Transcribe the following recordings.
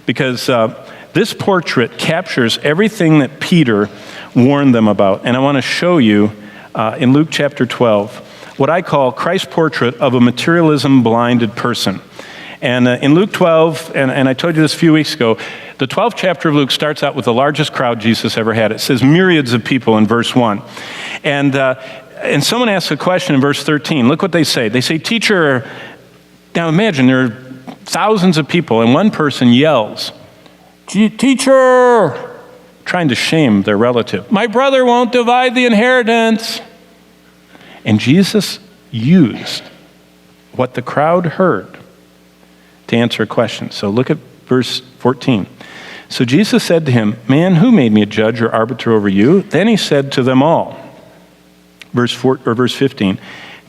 because this portrait captures everything that Peter warned them about. And I want to show you in Luke chapter 12 what I call Christ's portrait of a materialism-blinded person. And in Luke 12, and I told you this a few weeks ago, the 12th chapter of Luke starts out with the largest crowd Jesus ever had. It says myriads of people in verse 1. And someone asks a question in verse 13. Look what they say. They say, "Teacher," now imagine there are thousands of people, and one person yells, "Teacher," trying to shame their relative. "My brother won't divide the inheritance." And Jesus used what the crowd heard to answer a question. So look at verse 14. "So Jesus said to him, 'Man, who made me a judge or arbiter over you?' Then he said to them all," verse 15,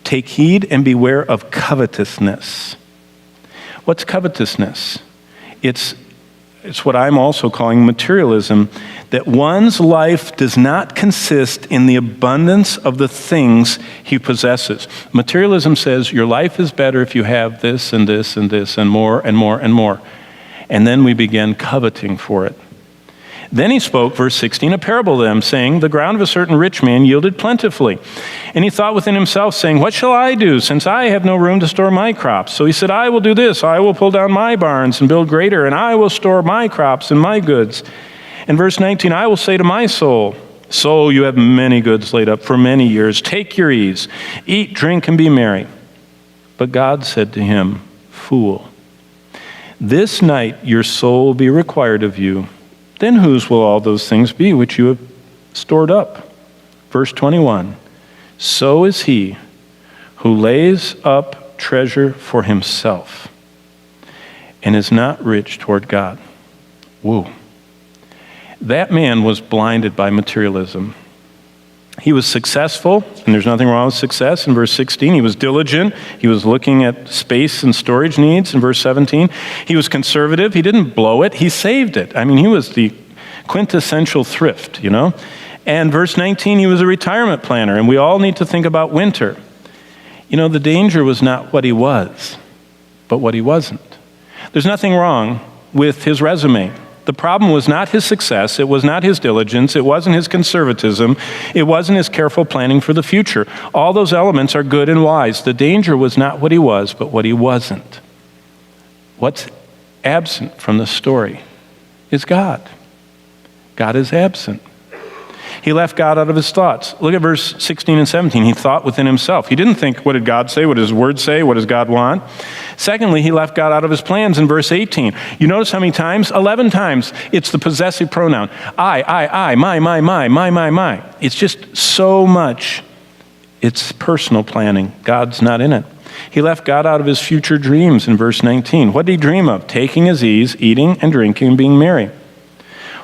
"Take heed and beware of covetousness." What's covetousness? It's what I'm also calling materialism, that one's life does not consist in the abundance of the things he possesses. Materialism says your life is better if you have this and this and this and more and more and more. And then we begin coveting for it. Then he spoke, verse 16, a parable to them, saying, "The ground of a certain rich man yielded plentifully. And he thought within himself, saying, 'What shall I do, since I have no room to store my crops?' So he said, 'I will do this. I will pull down my barns and build greater, and I will store my crops and my goods.' And verse 19, 'I will say to my soul, Soul, you have many goods laid up for many years. Take your ease. Eat, drink, and be merry.' But God said to him, 'Fool, this night your soul will be required of you. Then whose will all those things be which you have stored up?' Verse 21, 'So is he who lays up treasure for himself and is not rich toward God.'" Whoa. That man was blinded by materialism. He was successful, and there's nothing wrong with success. In verse 16, he was diligent. He was looking at space and storage needs. In verse 17, he was conservative. He didn't blow it. He saved it. I mean, he was the quintessential thrift, you know. And verse 19, he was a retirement planner, and we all need to think about winter. You know, the danger was not what he was, but what he wasn't. There's nothing wrong with his resume. The problem was not his success, it was not his diligence, it wasn't his conservatism, it wasn't his careful planning for the future. All those elements are good and wise. The danger was not what he was, but what he wasn't. What's absent from the story is God. God is absent. He left God out of his thoughts. Look at verse 16 and 17. He thought within himself. He didn't think, what did God say? What does his word say? What does God want? Secondly, he left God out of his plans in verse 18. You notice how many times? 11 times. It's the possessive pronoun. I, my. It's just so much. It's personal planning. God's not in it. He left God out of his future dreams in verse 19. What did he dream of? Taking his ease, eating and drinking and being merry.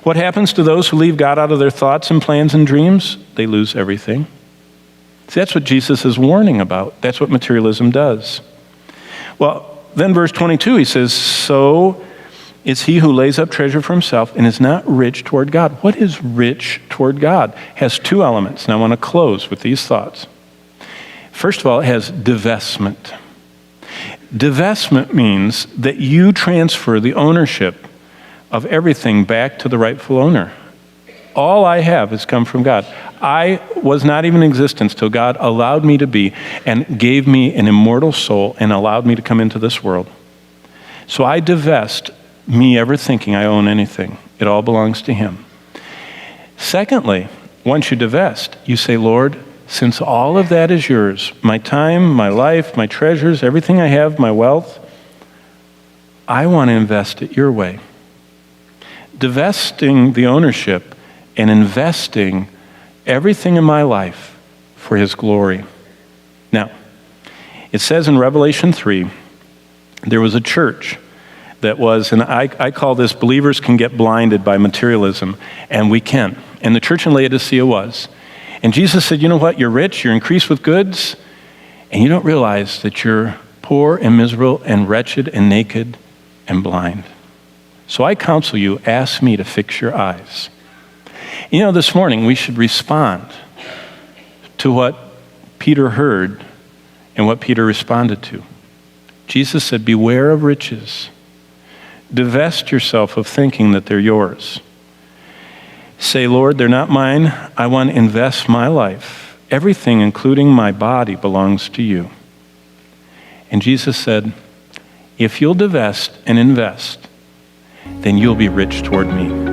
What happens to those who leave God out of their thoughts and plans and dreams? They lose everything. See, that's what Jesus is warning about. That's what materialism does. Well, then verse 22, he says, "So is he who lays up treasure for himself and is not rich toward God." What is rich toward God? It has two elements, and I want to close with these thoughts. First of all, it has divestment. Divestment means that you transfer the ownership of everything back to the rightful owner. All I have has come from God. I was not even in existence till God allowed me to be and gave me an immortal soul and allowed me to come into this world. So I divest me ever thinking I own anything. It all belongs to him. Secondly, once you divest, you say, "Lord, since all of that is yours, my time, my life, my treasures, everything I have, my wealth, I want to invest it your way." Divesting the ownership and investing everything in my life for his glory. Now, it says in Revelation 3, there was a church that was, and I call this believers can get blinded by materialism, and we can. And the church in Laodicea was. And Jesus said, "You know what? You're rich, you're increased with goods, and you don't realize that you're poor and miserable and wretched and naked and blind. So I counsel you, ask me to fix your eyes." You know, this morning we should respond to what Peter heard and what Peter responded to. Jesus said, "Beware of riches. Divest yourself of thinking that they're yours. Say, Lord, they're not mine. I want to invest my life. Everything, including my body, belongs to you. And Jesus said, if you'll divest and invest, then you'll be rich toward me.